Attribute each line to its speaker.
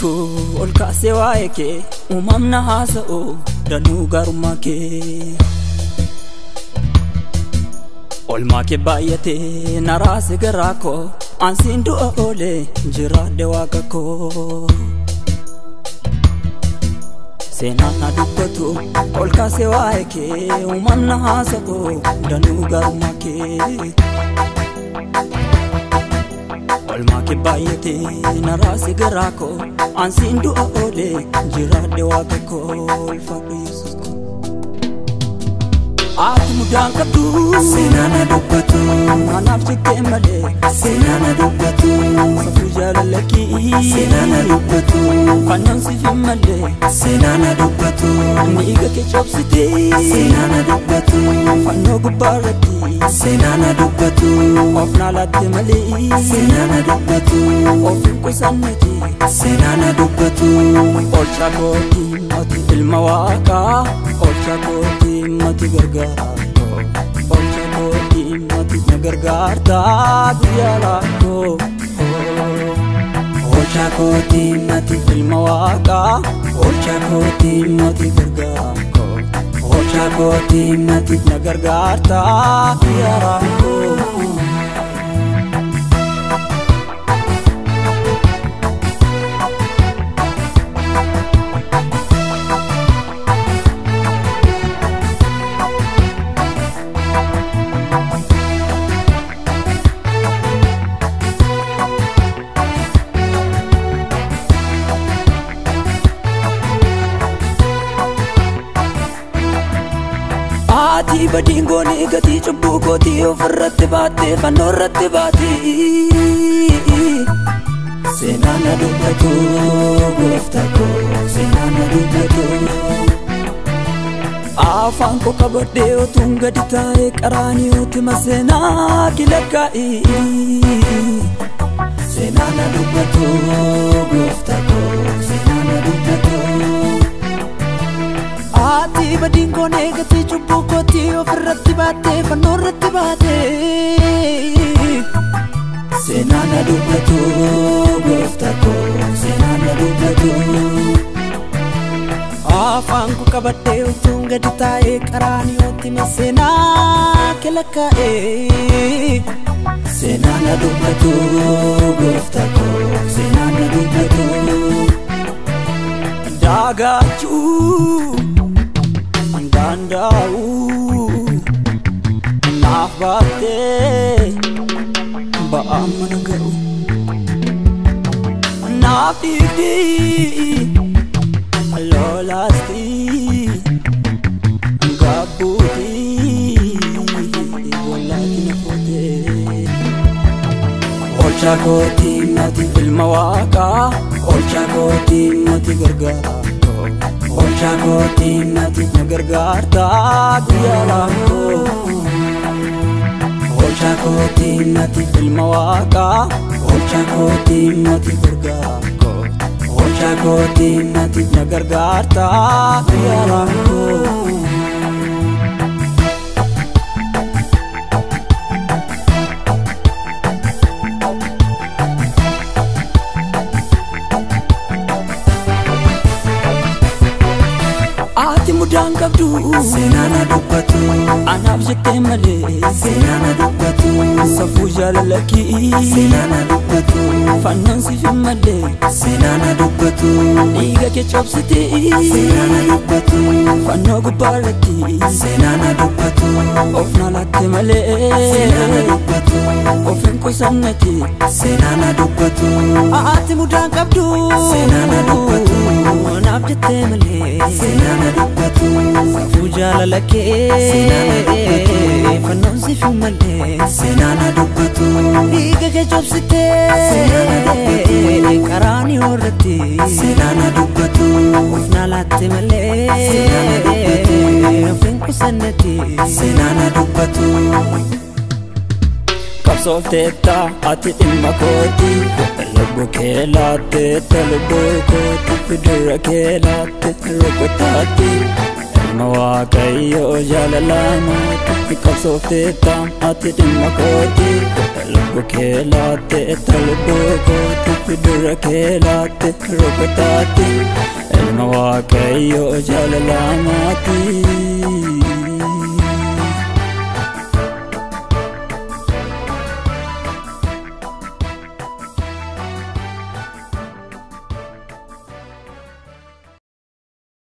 Speaker 1: dubbatu ol kaasee waa'ee kee uumamna haasa'u danuu garummaa kee olmaa kee baay'atee naraase garaa koo ansiin du'a oolee jiraadhe waaqa koo seenaan na dubbatu ol kaasee waa'ee kee uumamna haasa'u danuu garummaa kee olmaa kee baay'atee naraase garaa koo ansiin du'a oolee jiraadhe waaqa koo ulfaadhu Yesuus koo ati mudaan qabdu
Speaker 2: seenaan na dubbatu
Speaker 1: anaaf jettee malee
Speaker 2: seenaan na dubbatu
Speaker 1: safuu jaalalakii
Speaker 2: seenaan na dubbatu
Speaker 1: fannoon siif hin malee
Speaker 2: seenaan na dubbatu
Speaker 1: dhiiga kee cabsitee
Speaker 2: seenaan na dubbatu
Speaker 1: fannoo gubbaarratti
Speaker 2: seenaan na dubbatu
Speaker 1: of naa laatte malee
Speaker 2: seenaan na dubbatu
Speaker 1: of hin qusanneti
Speaker 2: seenaan na dubbatu
Speaker 1: oolchaa kootii mati ilma waaqaa oolchaa kootii mati gargaaraa koo oolchaa kootii mati na gargaartaa guyyaa lakkoo
Speaker 2: oolchaa kootii mati
Speaker 1: ilma waaqaa
Speaker 2: oolchaa kootii mati
Speaker 1: gargaaraa koo
Speaker 2: oolchaa kootii mati
Speaker 1: na gargaartaa guyyaa lakkoo ati badingooni gatii cubbuu kootii ofirratti baattee fannoo irratti baatii
Speaker 2: seenaan na dubbatu gooftaa koo seenaan na dubbatu
Speaker 1: afaan koo qabadhee otuun gadi taa'ee qaraaniyooti maseenaa kilakkaa'ii
Speaker 2: seenaan na dubbatu gooftaa koo seenaan na dubbatu
Speaker 1: ati badingooni gatii cubbuu kootii ofirratti baattee fannoo irratti baatee
Speaker 2: seenaan na dubbatu gooftaa koo seenaan na dubbatu
Speaker 1: afaan koo qabadhee otuun gadi taa'ee qaraaniyooti maseenaa kilakkaa'ee
Speaker 2: seenaan na dubbatu gooftaa koo seenaan na dubbatu
Speaker 1: daagachuu danda'u naaf baattee ba'aa mana ga'u naaf dhiigdii lolaastii gabbuutii bollaatti na footee
Speaker 2: oolchaa kootii mati
Speaker 1: ilma waaqaa
Speaker 2: oolchaa kootii mati
Speaker 1: gargaaraa
Speaker 2: oolchaa kootii mati
Speaker 1: na gargaartaa guyyaa lakkoo
Speaker 2: oolchaa kootii mati
Speaker 1: ilma waaqaa
Speaker 2: oolchaa kootii mati
Speaker 1: gargaaraa koo
Speaker 2: oolchaa kootii mati
Speaker 1: na gargaartaa guyyaa lakkoo ati mudaan qabdu
Speaker 2: seenaan na dubbatu
Speaker 1: anaaf jettee malee
Speaker 2: seenaan na dubbatu
Speaker 1: safuu jaalalakii
Speaker 2: seenaan na dubbatu
Speaker 1: fannoon siif hin malee
Speaker 2: seenaan na dubbatu
Speaker 1: dhiiga kee cabsitee
Speaker 2: seenaan na dubbatu
Speaker 1: fannoo gubbaarratti
Speaker 2: seenaan na dubbatu
Speaker 1: of naa laatte malee
Speaker 2: seenaan na dubbatu
Speaker 1: of hin qusanneti
Speaker 2: seenaan na dubbatu
Speaker 1: ati mudaan qabdu
Speaker 2: seenaan na dubbatu
Speaker 1: anaaf jettee malee
Speaker 2: seenaan na dubbatu
Speaker 1: safuu jaalalakee fannoon siif hin malee
Speaker 2: seenaan na dubbatu
Speaker 1: dhiiga kee cabsitee qaraaniyoo irratti
Speaker 2: seenaan na dubbatu
Speaker 1: of naa laatte malee of hin qusanneti
Speaker 2: seenaan na dubbatu
Speaker 1: qabsoofteetta ati dhimma kooti lubbu kee laatte lubbuu kooti fidura kee laatte rukuttaatti ilma waaqayyoo jaalalaamaatti qabsoofteettaan ati dhimma kooti lubbuu kee laatte lubbuu kooti dura kee laatte rukuttaatti ilma waaqayyoo jaalalaamaatti.